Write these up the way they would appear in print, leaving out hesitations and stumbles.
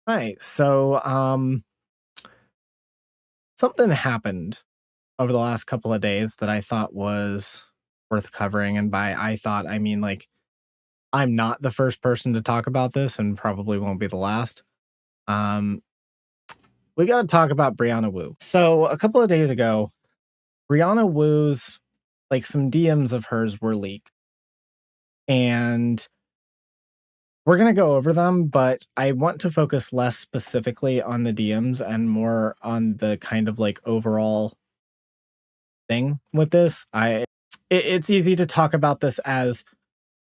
Hi. Something happened over the last couple of days that I thought was worth covering. And by I thought, I mean, like, I'm not the first person to talk about this and probably won't be the last. Um, we got to talk about Brianna Wu. So, a couple of days ago, Brianna Wu's, like, some DMs of hers were leaked. And we're going to go over them, but I want to focus less specifically on the DMs and more on the kind of like overall thing with this. It's easy to talk about this as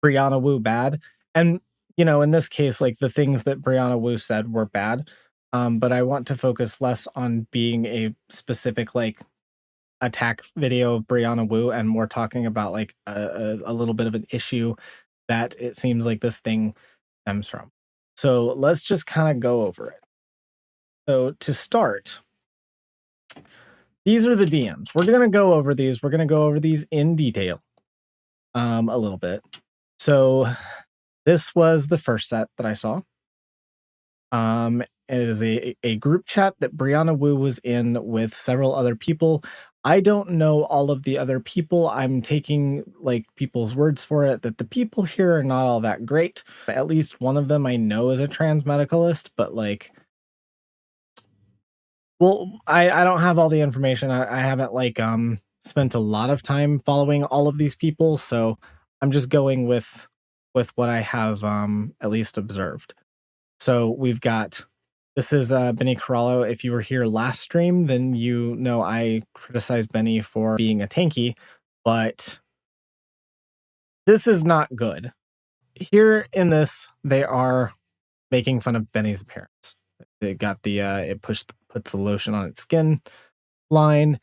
Brianna Wu bad, and in this case, like the things that Brianna Wu said were bad. But I want to focus less on being a specific like attack video of Brianna Wu and more talking about like a little bit of an issue that it seems like this thing stems from. So let's just kind of go over it. So to start, these are the DMs. We're going to go over these. We're going to go over these in detail a little bit. So this was the first set that I saw. It is a group chat that Brianna Wu was in with several other people. I don't know all of the other people. I'm taking like people's words for it that the people here are not all that great. At least one of them I know is a trans medicalist, but like, well, I don't have all the information. I haven't like spent a lot of time following all of these people, so I'm just going with what I have at least observed. So we've got this is Benny Corallo. If you were here last stream, then you know I criticized Benny for being a tanky, but this is not good. Here in this, they are making fun of Benny's appearance. They got the it puts the lotion on its skin line.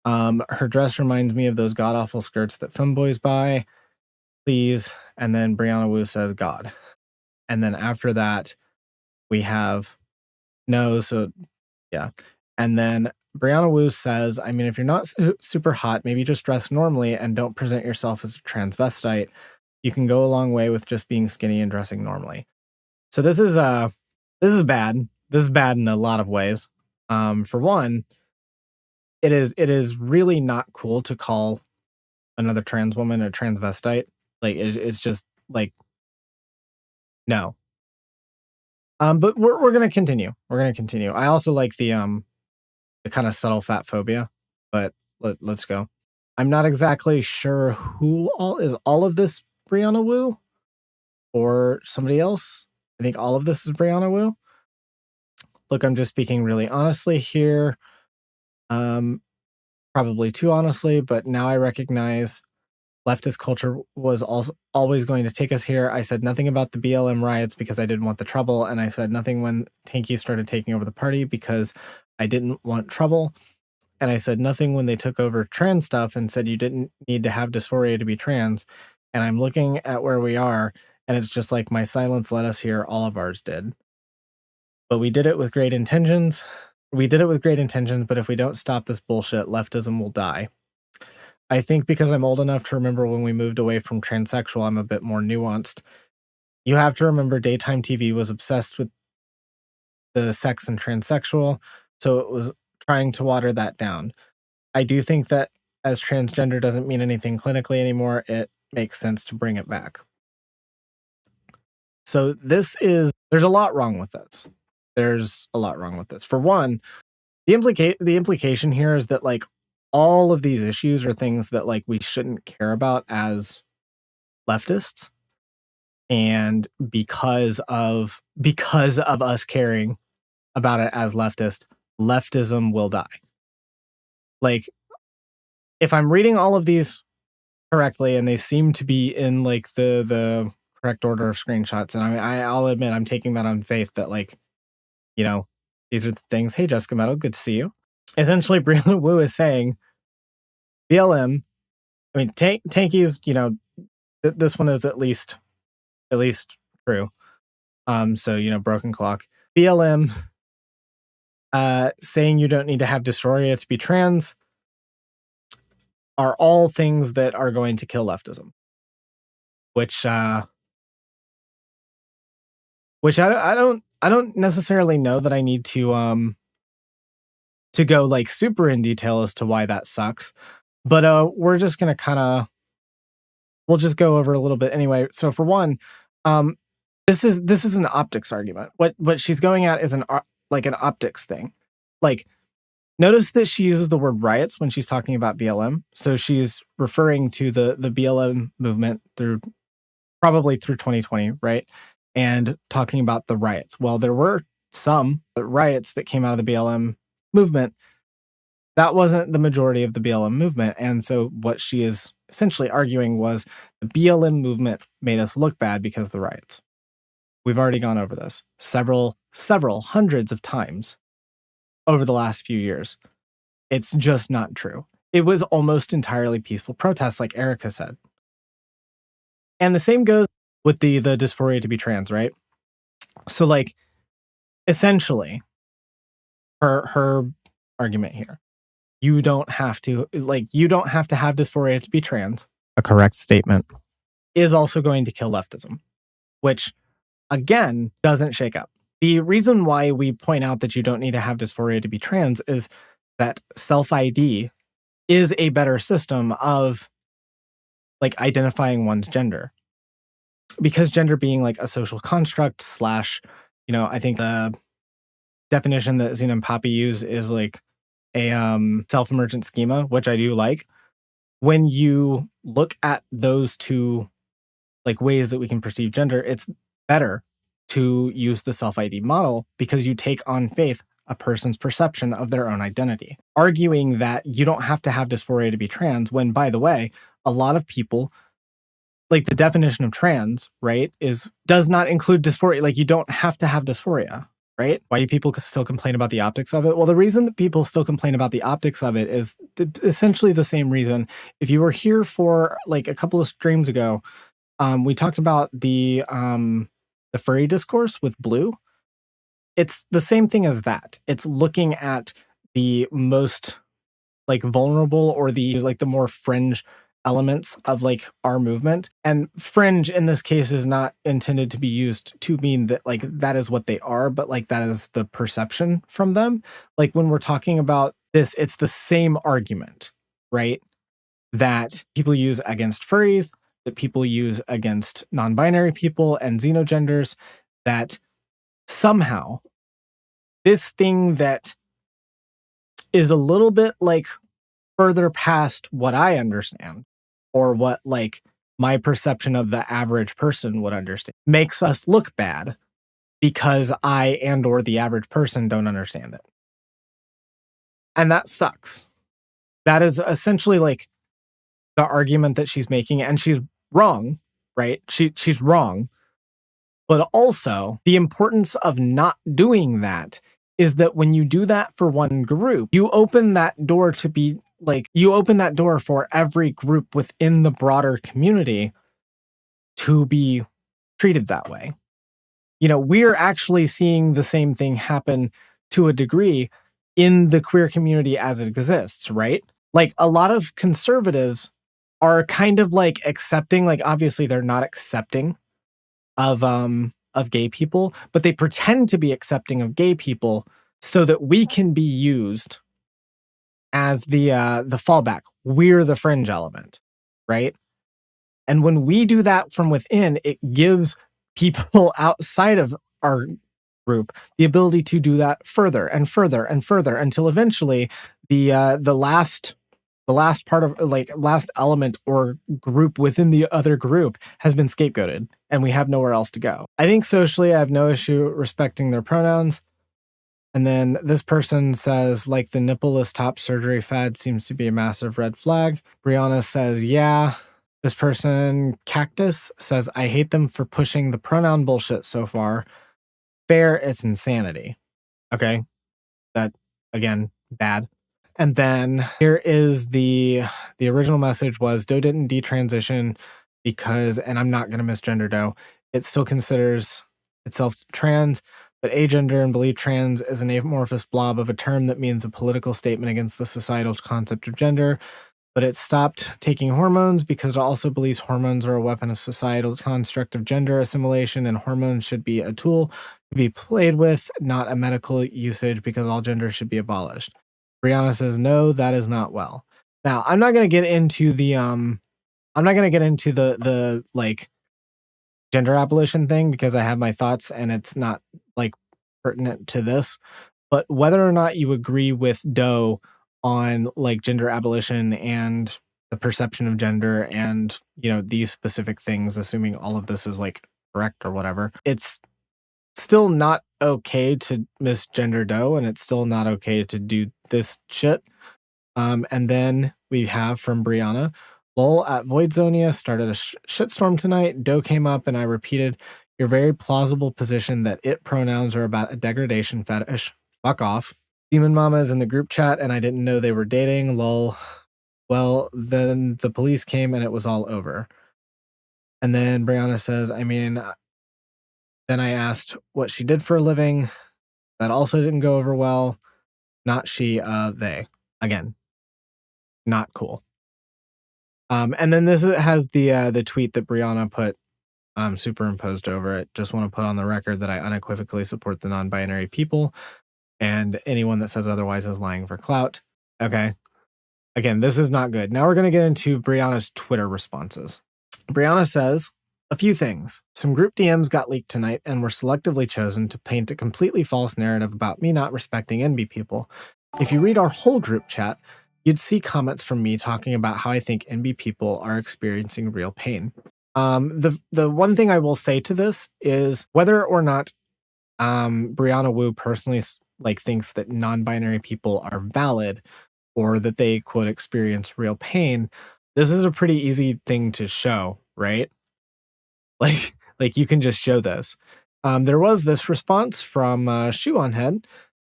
Her dress reminds me of those god awful skirts that femboys buy. Please. And then Brianna Wu says God. And then after that, we have no, so yeah. And then Brianna Wu says, I mean, if you're not super hot, maybe just dress normally and don't present yourself as a transvestite. You can go a long way with just being skinny and dressing normally. So this is bad. This is bad in a lot of ways. For one, it is really not cool to call another trans woman a transvestite. Like it's just like no. But we're gonna continue. We're gonna continue. I also like the kind of subtle fat phobia, but let's go. I'm not exactly sure who all of this Brianna Wu or somebody else. I think all of this is Brianna Wu. Look, I'm just speaking really honestly here. Probably too honestly, but now I recognize leftist culture was also always going to take us here. I said nothing about the BLM riots because I didn't want the trouble, and I said nothing when Tanky started taking over the party because I didn't want trouble. And I said nothing when they took over trans stuff and said you didn't need to have dysphoria to be trans. And I'm looking at where we are, and it's just like my silence led us here. All of ours did. But we did it with great intentions. We did it with great intentions, but if we don't stop this bullshit, leftism will die. I think because I'm old enough to remember when we moved away from transsexual, I'm a bit more nuanced. You have to remember daytime TV was obsessed with the sex and transsexual, so it was trying to water that down. I do think that as transgender doesn't mean anything clinically anymore, it makes sense to bring it back. So there's a lot wrong with this. There's a lot wrong with this. For one, the implication here is that like all of these issues are things that like we shouldn't care about as leftists. And because of us caring about it as leftism will die. Like if I'm reading all of these correctly and they seem to be in like the correct order of screenshots, and I'll admit I'm taking that on faith that like, these are the things. Hey, Jessica Meadow, good to see you. Essentially, Brianna Wu is saying BLM. I mean, Tanky's. This one is at least true. So broken clock. BLM saying you don't need to have dysphoria to be trans are all things that are going to kill leftism. Which which I don't necessarily know that I need to go like super in detail as to why that sucks. But we're just gonna kind of we'll just go over a little bit anyway. So for one, um, this is an optics argument. What she's going at is like an optics thing. Like, notice that she uses the word riots when she's talking about BLM. So she's referring to the BLM movement through probably through 2020, right? And talking about the riots. Well, there were some riots that came out of the BLM movement. That wasn't the majority of the BLM movement. And so what she is essentially arguing was the BLM movement made us look bad because of the riots. We've already gone over this several hundreds of times over the last few years. It's just not true. It was almost entirely peaceful protests, like Erica said. And the same goes with the dysphoria to be trans, right? So, like, essentially, her argument here, you don't have to have dysphoria to be trans. A correct statement is also going to kill leftism, which again doesn't shake up. The reason why we point out that you don't need to have dysphoria to be trans is that self-ID is a better system of like identifying one's gender. Because gender being like a social construct slash, I think the definition that Zena and Poppy use is like a self-emergent schema, which I do like. When you look at those two like ways that we can perceive gender, it's better to use the self-ID model because you take on faith a person's perception of their own identity. Arguing that you don't have to have dysphoria to be trans, when, by the way, a lot of people, like the definition of trans, right, does not include dysphoria. Like, you don't have to have dysphoria, right? Why do people still complain about the optics of it? Well, the reason that people still complain about the optics of it is essentially the same reason. If you were here for like a couple of streams ago, we talked about the furry discourse with Blue. It's the same thing as that. It's looking at the most like vulnerable or the more fringe elements of like our movement. And fringe in this case is not intended to be used to mean that like that is what they are, but like that is the perception from them. Like when we're talking about this, it's the same argument, right? That people use against furries, that people use against non-binary people and xenogenders, that somehow this thing that is a little bit like further past what I understand or what like my perception of the average person would understand makes us look bad because I and or the average person don't understand it. And that sucks. That is essentially like the argument that she's making, and she's wrong, right? She's wrong. But also, the importance of not doing that is that when you do that for one group, you open that door to be like, you open that door for every group within the broader community to be treated that way. We're actually seeing the same thing happen to a degree in the queer community as it exists, right? Like a lot of conservatives are kind of like accepting, like obviously they're not accepting of gay people, but they pretend to be accepting of gay people so that we can be used as the fallback. We're the fringe element, right? And when we do that from within, it gives people outside of our group the ability to do that further and further and further until eventually the last part of like last element or group within the other group has been scapegoated and we have nowhere else to go. I think socially I have no issue respecting their pronouns. And then this person says, like, the nippleless top surgery fad seems to be a massive red flag. Brianna says, yeah. This person, Cactus, says, I hate them for pushing the pronoun bullshit so far. Fair, it's insanity. Okay. That, again, bad. And then here is the original message was Doe didn't detransition because, and I'm not going to misgender Doe, it still considers itself trans, but agender and believe trans is an amorphous blob of a term that means a political statement against the societal concept of gender, but it stopped taking hormones because it also believes hormones are a weapon of societal construct of gender assimilation, and hormones should be a tool to be played with, not a medical usage, because all gender should be abolished. Brianna says, no, that is not well. Now, I'm not going to get into the like gender abolition thing because I have my thoughts and it's not like pertinent to this. But whether or not you agree with Doe on like gender abolition and the perception of gender and, you know, these specific things, assuming all of this is like correct or whatever, it's still not okay to misgender Doe, and it's still not okay to do this shit. And then we have from Brianna, lol, at Void Zonia started a shitstorm tonight. Doe came up and I repeated your very plausible position that it pronouns are about a degradation fetish. Fuck off. Demon Mama is in the group chat and I didn't know they were dating. Lol. Well, then the police came and it was all over. And then Brianna says, I mean, then I asked what she did for a living. That also didn't go over well. Not she, they. Again, not cool. And then this has the tweet that Brianna put superimposed over it. Just want to put on the record that I unequivocally support the non-binary people, and anyone that says otherwise is lying for clout. Okay. Again, this is not good. Now we're going to get into Brianna's Twitter responses. Brianna says, a few things. Some group DMs got leaked tonight and were selectively chosen to paint a completely false narrative about me not respecting NB people. If you read our whole group chat, you'd see comments from me talking about how I think NB people are experiencing real pain. The one thing I will say to this is whether or not Brianna Wu personally like thinks that non-binary people are valid or that they quote experience real pain, this is a pretty easy thing to show, right? Like you can just show this. There was this response from Shoe on Head.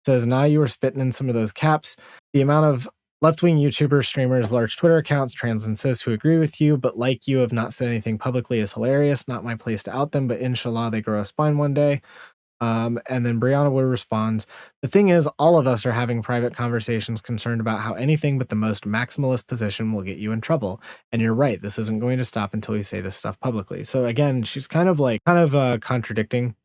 Says, nah, you were spitting in some of those caps. The amount of left-wing YouTubers, streamers, large Twitter accounts, trans and cis who agree with you, but like you have not said anything publicly is hilarious. Not my place to out them, but inshallah they grow a spine one day. And then Brianna Wood responds, the thing is, all of us are having private conversations concerned about how anything but the most maximalist position will get you in trouble. And you're right, this isn't going to stop until you say this stuff publicly. So again, she's kind of contradicting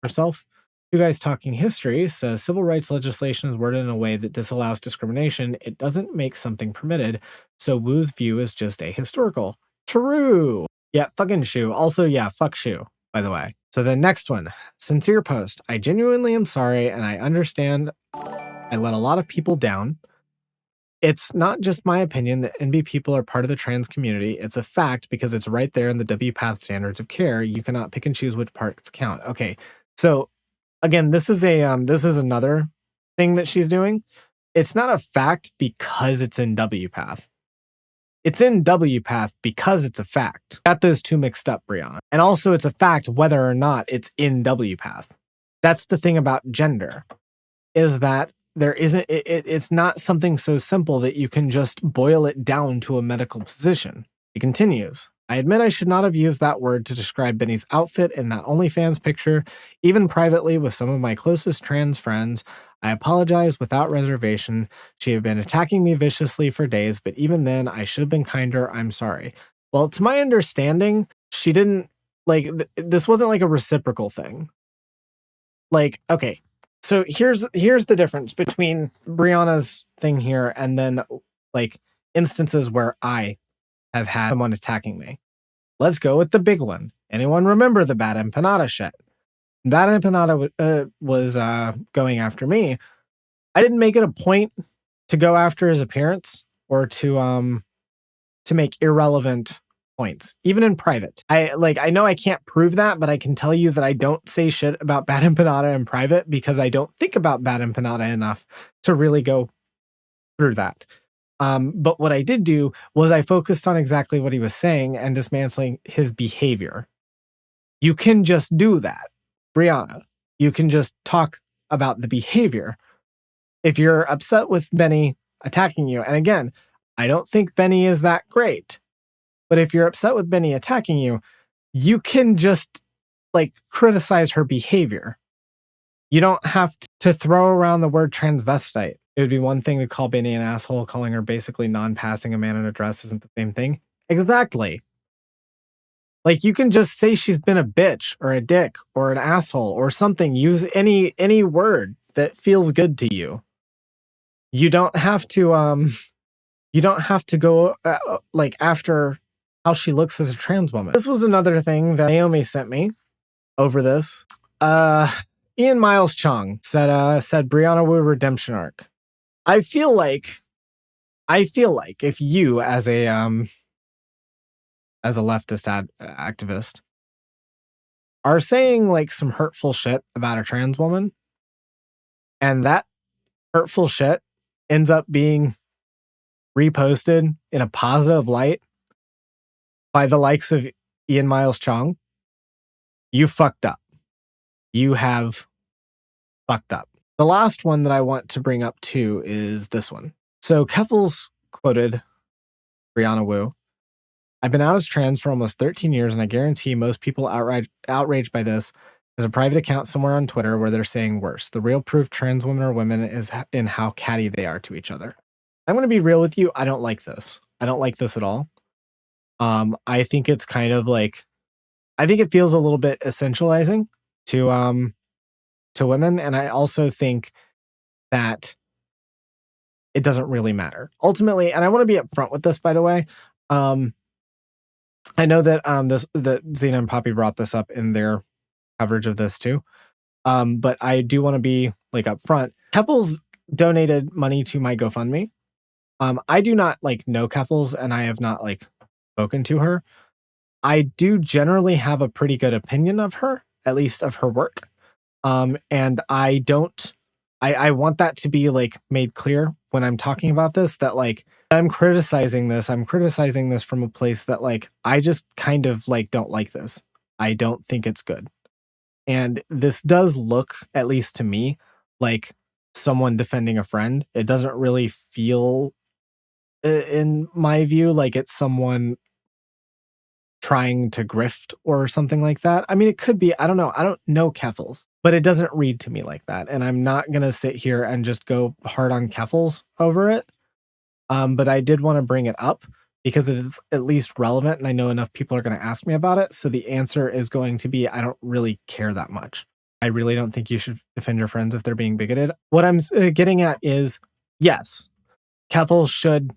herself. You Guys Talking History says civil rights legislation is worded in a way that disallows discrimination. It doesn't make something permitted. So Wu's view is just ahistorical. True. Yeah, fucking Shoe. Also, yeah, fuck Shoe, by the way. So the next one, sincere post. I genuinely am sorry, and I understand I let a lot of people down. It's not just my opinion that NB people are part of the trans community. It's a fact because it's right there in the WPATH standards of care. You cannot pick and choose which parts count. Okay, so again, this is another thing that she's doing. It's not a fact because it's in WPATH. It's in WPATH because it's a fact. Got those two mixed up, Brianna. And also it's a fact whether or not it's in WPATH. That's the thing about gender, is that there isn't, it's not something so simple that you can just boil it down to a medical position. He continues, I admit I should not have used that word to describe Benny's outfit in that OnlyFans picture, even privately with some of my closest trans friends. I apologize without reservation. She had been attacking me viciously for days, but even then, I should have been kinder. I'm sorry. Well, to my understanding, she didn't, like, this wasn't like a reciprocal thing. Like, okay, so here's the difference between Brianna's thing here and then, like, instances where I have had someone attacking me. Let's go with the big one. Anyone remember the Bad Empanada shit? Bad Empanada was going after me. I didn't make it a point to go after his appearance or to make irrelevant points, even in private. I know I can't prove that, but I can tell you that I don't say shit about Bad Empanada in private because I don't think about Bad Empanada enough to really go through that. But what I did do was I focused on exactly what he was saying and dismantling his behavior. You can just do that, Brianna. You can just talk about the behavior. If you're upset with Benny attacking you, and again, I don't think Benny is that great, but if you're upset with Benny attacking you, you can just like criticize her behavior. You don't have to throw around the word transvestite. It would be one thing to call Benny an asshole, calling her basically non-passing a man in a dress isn't the same thing. Exactly. Like, you can just say she's been a bitch or a dick or an asshole or something. Use any word that feels good to you. You don't have to go like after how she looks as a trans woman. This was another thing that Naomi sent me over this. Ian Miles Chung said Brianna Wu redemption arc. I feel like if you as a leftist activist are saying like some hurtful shit about a trans woman, and that hurtful shit ends up being reposted in a positive light by the likes of Ian Miles Chung, you fucked up. You have fucked up. The last one that I want to bring up too is this one. So Keffels quoted Brianna Wu. I've been out as trans for almost 13 years, and I guarantee most people outraged by this. There's a private account somewhere on Twitter where they're saying worse. The real proof trans women are women is in how catty they are to each other. I'm going to be real with you. I don't like this. I don't like this at all. I think it's kind of like, I think it feels a little bit essentializing to women. And I also think that it doesn't really matter ultimately. And I want to be upfront with this, by the way. I know that that Xena and Poppy brought this up in their coverage of this too. But I do want to be like upfront. Keffels donated money to my GoFundMe. I do not like know Keffels, and I have not like spoken to her. I do generally have a pretty good opinion of her, at least of her work. And I want that to be like made clear when I'm talking about this, that like I'm criticizing this from a place that like I just kind of like don't like this. I don't think it's good. And this does look, at least to me, like someone defending a friend. It doesn't really feel, in my view, like it's someone trying to grift or something like that. I mean, it could be, I don't know. I don't know Keffels, but it doesn't read to me like that. And I'm not going to sit here and just go hard on Keffels over it. But I did want to bring it up because it is at least relevant, and I know enough people are going to ask me about it. So the answer is going to be, I don't really care that much. I really don't think you should defend your friends if they're being bigoted. What I'm getting at is, yes, Keffels should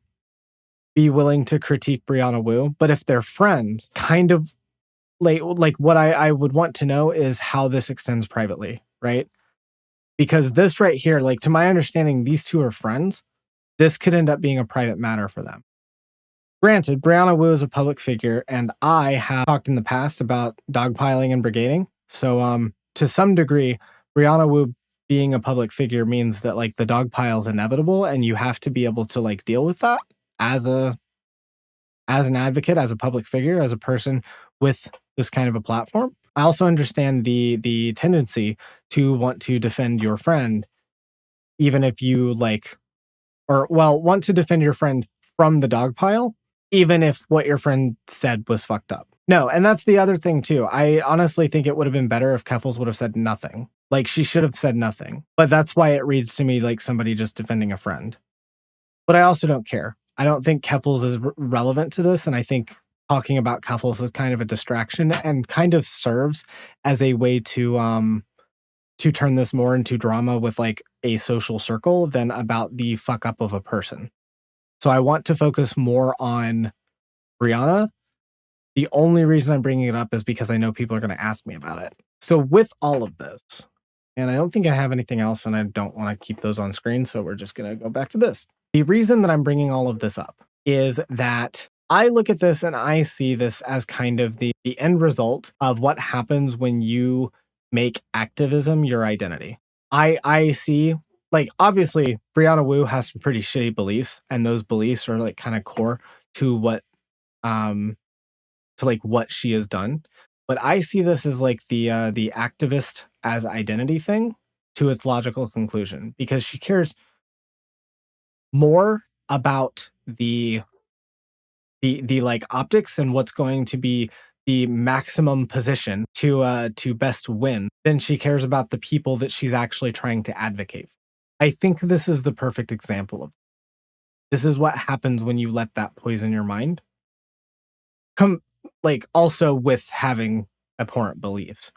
be willing to critique Brianna Wu, but if they're friends, kind of like what I would want to know is how this extends privately, right? Because this right here, like to my understanding, these two are friends. This could end up being a private matter for them. Granted, Brianna Wu is a public figure, and I have talked in the past about dogpiling and brigading. So to some degree, Brianna Wu being a public figure means that like the dogpile is inevitable, and you have to be able to like deal with that as an advocate, as a public figure, as a person with this kind of a platform. I also understand the tendency to want to defend your friend, even if you like, want to defend your friend from the dogpile, even if what your friend said was fucked up. No, and that's the other thing too. I honestly think it would have been better if Keffels would have said nothing. Like, she should have said nothing. But that's why it reads to me like somebody just defending a friend. But I also don't care. I don't think Keffels is relevant to this, and I think talking about Keffels is kind of a distraction and kind of serves as a way to turn this more into drama with like a social circle than about the fuck up of a person. So I want to focus more on Brianna. The only reason I'm bringing it up is because I know people are going to ask me about it. So with all of this, and I don't think I have anything else, and I don't want to keep those on screen, so we're just going to go back to this. The reason that I'm bringing all of this up is that I look at this and I see this as kind of the end result of what happens when you make activism your identity. I see, like, obviously Brianna Wu has some pretty shitty beliefs, and those beliefs are like kind of core to what what she has done. But I see this as like the activist as identity thing to its logical conclusion, because she cares more about the like optics and what's going to be the maximum position to best win than she cares about the people that she's actually trying to advocate. I think this is the perfect example of this is what happens when you let that poison your mind. Like also with having abhorrent beliefs.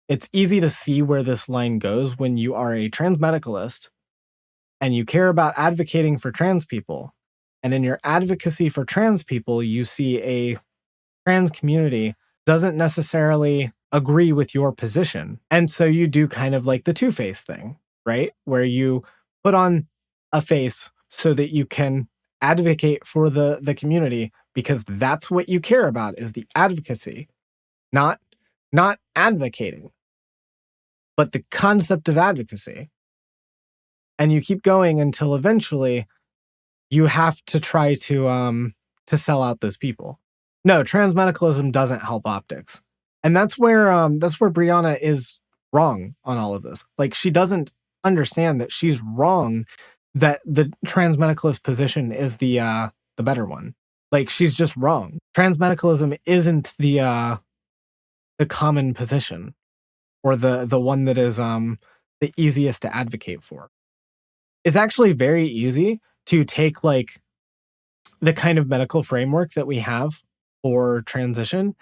It's easy to see where this line goes when you are a trans medicalist and you care about advocating for trans people. And in your advocacy for trans people, you see a trans community doesn't necessarily agree with your position. And so you do kind of like the two-face thing, right? Where you put on a face so that you can advocate for the community because that's what you care about is the advocacy, not advocating, but the concept of advocacy. And you keep going until eventually you have to try to sell out those people. No, trans medicalism doesn't help optics. And that's where Brianna is wrong on all of this. Like she doesn't understand that she's wrong that the trans medicalist position is the better one. Like she's just wrong. Trans medicalism isn't the common position or the one that is the easiest to advocate for. It's actually very easy to take like the kind of medical framework that we have for transition.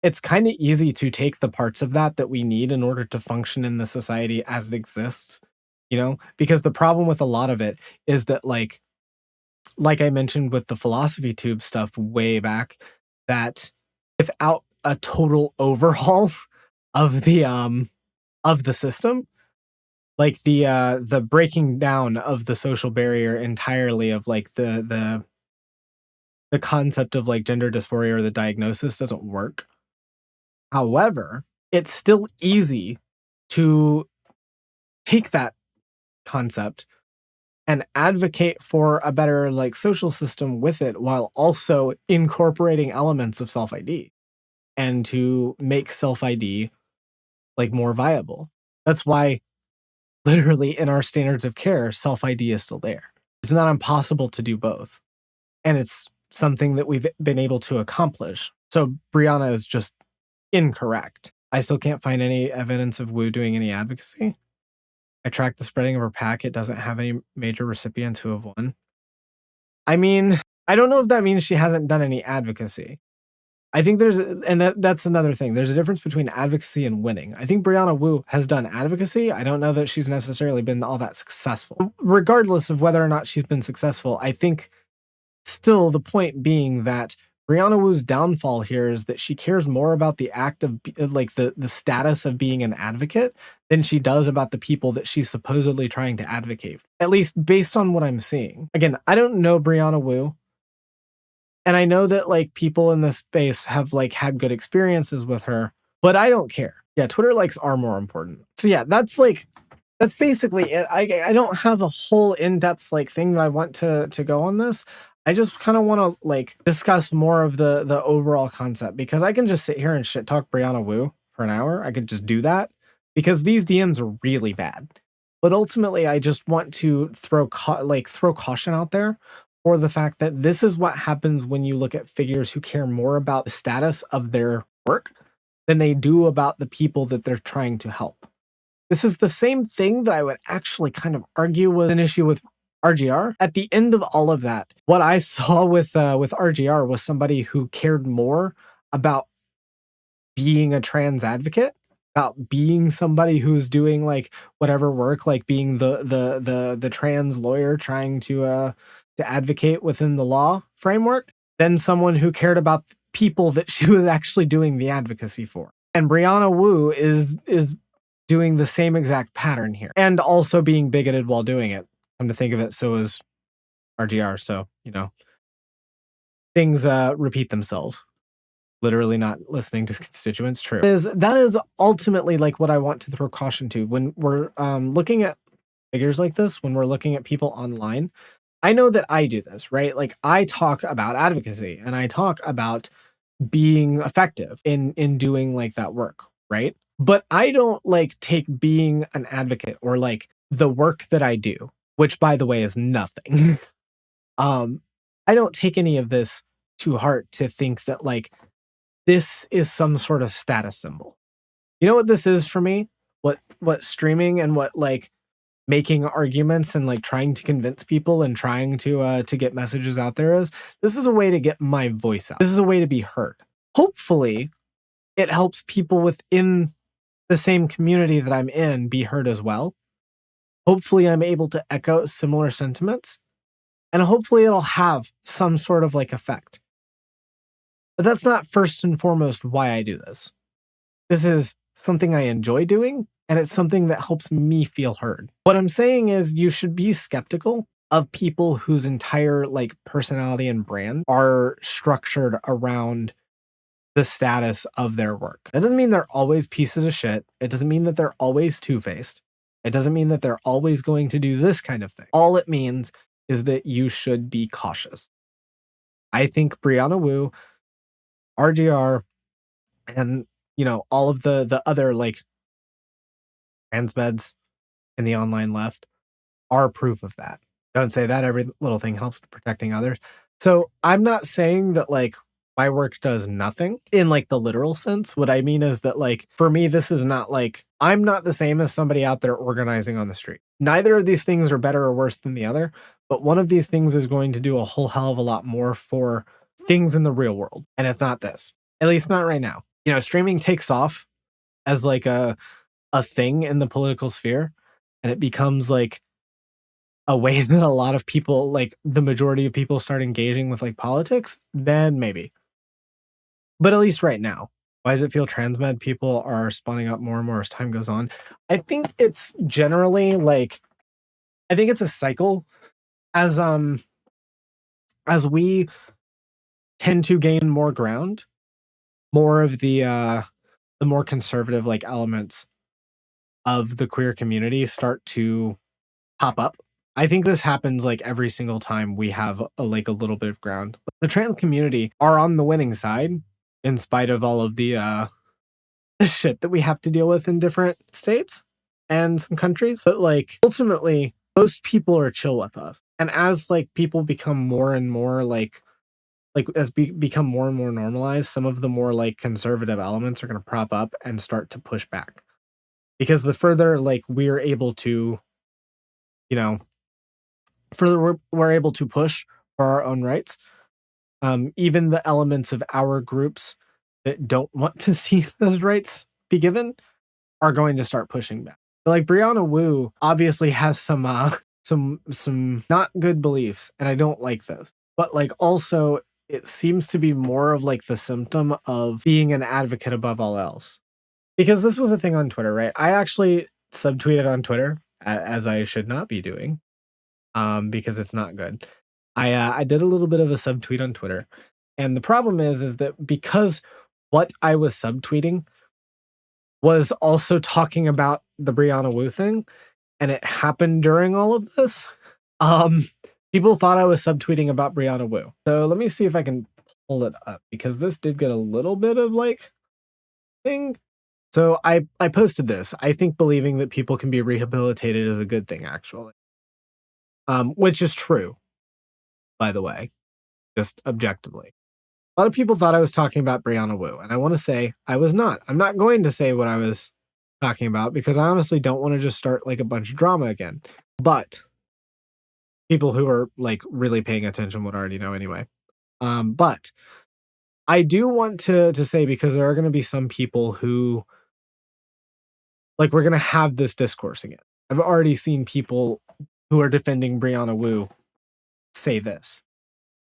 It's kind of easy to take the parts of that we need in order to function in the society as it exists, you know, because the problem with a lot of it is that like I mentioned with the philosophy tube stuff way back, that without a total overhaul of the system, like the breaking down of the social barrier entirely of like the concept of like gender dysphoria or the diagnosis doesn't work. However, it's still easy to take that concept and advocate for a better like social system with it while also incorporating elements of self-ID and to make self-ID like more viable. That's why literally in our standards of care, self-ID is still there. It's not impossible to do both. And it's something that we've been able to accomplish. So Brianna is just incorrect. I still can't find any evidence of Wu doing any advocacy. I tracked the spreading of her packet. Doesn't have any major recipients who have won. I mean, I don't know if that means she hasn't done any advocacy. I think that's another thing. There's a difference between advocacy and winning. I think Brianna Wu has done advocacy. I don't know that she's necessarily been all that successful. Regardless of whether or not she's been successful, I think still the point being that Brianna Wu's downfall here is that she cares more about the act of like the status of being an advocate than she does about the people that she's supposedly trying to advocate for, at least based on what I'm seeing. Again, I don't know Brianna Wu. And I know that like people in this space have like had good experiences with her, but I don't care. Yeah, Twitter likes are more important. So yeah, that's basically it. I don't have a whole in-depth like thing that I want to go on this. I just kind of want to like discuss more of the overall concept because I can just sit here and shit talk Brianna Wu for an hour. I could just do that because these DMs are really bad. But ultimately, I just want to throw caution out there for the fact that this is what happens when you look at figures who care more about the status of their work than they do about the people that they're trying to help. This is the same thing that I would actually kind of argue was an issue with RGR. At the end of all of that, what I saw with RGR was somebody who cared more about being a trans advocate, about being somebody who's doing like whatever work, like being the trans lawyer trying to advocate within the law framework, than someone who cared about people that she was actually doing the advocacy for. And Brianna Wu is doing the same exact pattern here, and also being bigoted while doing it. Come to think of it, so is RGR. So, you know, things repeat themselves. Literally not listening to constituents. True. That is ultimately like what I want to throw caution to when we're looking at figures like this, when we're looking at people online. I know that I do this, right? Like I talk about advocacy and I talk about being effective in doing like that work, right? But I don't like take being an advocate or like the work that I do, which by the way is nothing. I don't take any of this to heart to think that like this is some sort of status symbol. You know what this is for me? What streaming and what like making arguments and like trying to convince people and trying to get messages out there is, this is a way to get my voice out. This is a way to be heard. Hopefully, it helps people within the same community that I'm in be heard as well. Hopefully, I'm able to echo similar sentiments, and hopefully it'll have some sort of like effect. But that's not first and foremost why I do this. This is something I enjoy doing, and it's something that helps me feel heard. What I'm saying is you should be skeptical of people whose entire like personality and brand are structured around the status of their work. That doesn't mean they're always pieces of shit. It doesn't mean that they're always two-faced. It doesn't mean that they're always going to do this kind of thing. All it means is that you should be cautious. I think Brianna Wu, RGR, and all of the other like transmeds in the online left are proof of that. Don't say that. Every little thing helps with protecting others. So I'm not saying that like my work does nothing in like the literal sense. What I mean is that like, for me, this is not like, I'm not the same as somebody out there organizing on the street. Neither of these things are better or worse than the other, but one of these things is going to do a whole hell of a lot more for things in the real world. And it's not this, at least not right now. Streaming takes off as like a thing in the political sphere, and it becomes like a way that a lot of people, like the majority of people, start engaging with like politics, then maybe. But at least right now, why does it feel transmed people are spawning up more and more as time goes on? I think it's generally like, I think it's a cycle as we tend to gain more ground, more of the more conservative like elements of the queer community start to pop up. I think this happens like every single time we have a little bit of ground. The trans community are on the winning side in spite of all of the shit that we have to deal with in different states and some countries. But like ultimately, most people are chill with us. And as like people become more and more become more and more normalized, some of the more like conservative elements are going to prop up and start to push back. Because the further like we're able to, we're able to push for our own rights, even the elements of our groups that don't want to see those rights be given are going to start pushing back. Like Brianna Wu obviously has some not good beliefs, and I don't like those. But like also it seems to be more of like the symptom of being an advocate above all else. Because this was a thing on Twitter, right? I actually subtweeted on Twitter, as I should not be doing, because it's not good. I did a little bit of a subtweet on Twitter, and the problem is that because what I was subtweeting was also talking about the Brianna Wu thing, and it happened during all of this, people thought I was subtweeting about Brianna Wu. So let me see if I can pull it up, because this did get a little bit of like thing. So I posted this. I think believing that people can be rehabilitated is a good thing, actually. Which is true, by the way, just objectively. A lot of people thought I was talking about Brianna Wu, and I want to say I was not. I'm not going to say what I was talking about because I honestly don't want to just start like a bunch of drama again. But people who are like really paying attention would already know anyway. But I do want to say, because there are going to be some people who, like, we're going to have this discourse again. I've already seen people who are defending Brianna Wu say this.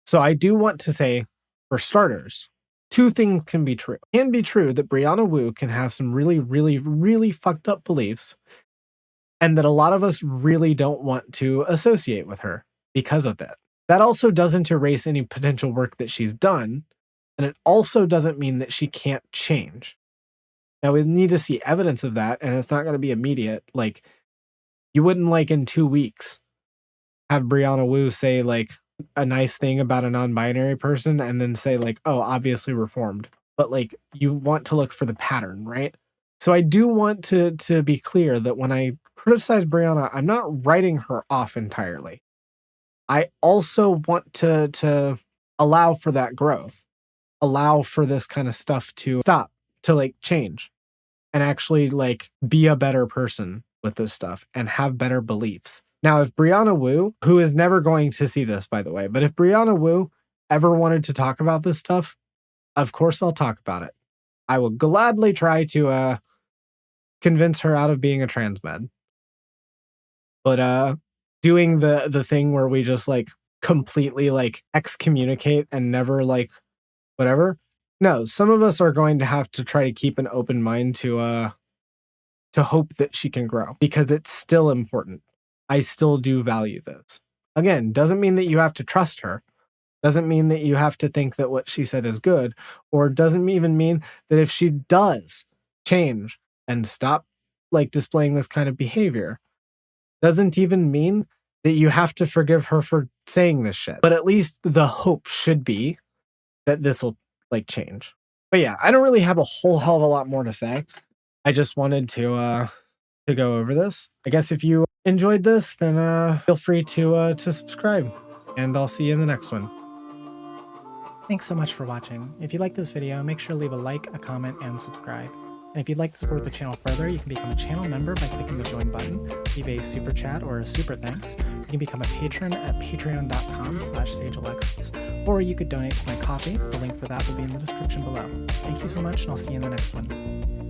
So I do want to say, for starters, two things can be true. It can be true that Brianna Wu can have some really, really, really fucked up beliefs, and that a lot of us really don't want to associate with her because of that. That also doesn't erase any potential work that she's done, and it also doesn't mean that she can't change. Now, we need to see evidence of that, and it's not going to be immediate. Like, you wouldn't, like, in 2 weeks, have Brianna Wu say, like, a nice thing about a non-binary person and then say, like, oh, obviously reformed. But, like, you want to look for the pattern, right? So I do want to be clear that when I criticize Brianna, I'm not writing her off entirely. I also want to allow for that growth, allow for this kind of stuff to stop, to like change, and actually like be a better person with this stuff and have better beliefs. Now, if Brianna Wu, who is never going to see this, by the way, but if Brianna Wu ever wanted to talk about this stuff, of course I'll talk about it. I will gladly try to convince her out of being a trans med. But doing the thing where we just like completely like excommunicate and never like whatever. No, some of us are going to have to try to keep an open mind to hope that she can grow, because it's still important. I still do value this. Again, doesn't mean that you have to trust her. Doesn't mean that you have to think that what she said is good, or doesn't even mean that if she does change and stop like displaying this kind of behavior, doesn't even mean that you have to forgive her for saying this shit. But at least the hope should be that this will like change. But yeah, I don't really have a whole hell of a lot more to say. I just wanted to go over this. I guess if you enjoyed this, then feel free to subscribe, and I'll see you in the next one. Thanks so much for watching. If you like this video, make sure to leave a like, a comment, and subscribe. And if you'd like to support the channel further, you can become a channel member by clicking the join button, leave a super chat or a super thanks. You can become a patron at patreon.com/SaigeAlexis, or you could donate to my coffee. The link for that will be in the description below. Thank you so much, and I'll see you in the next one.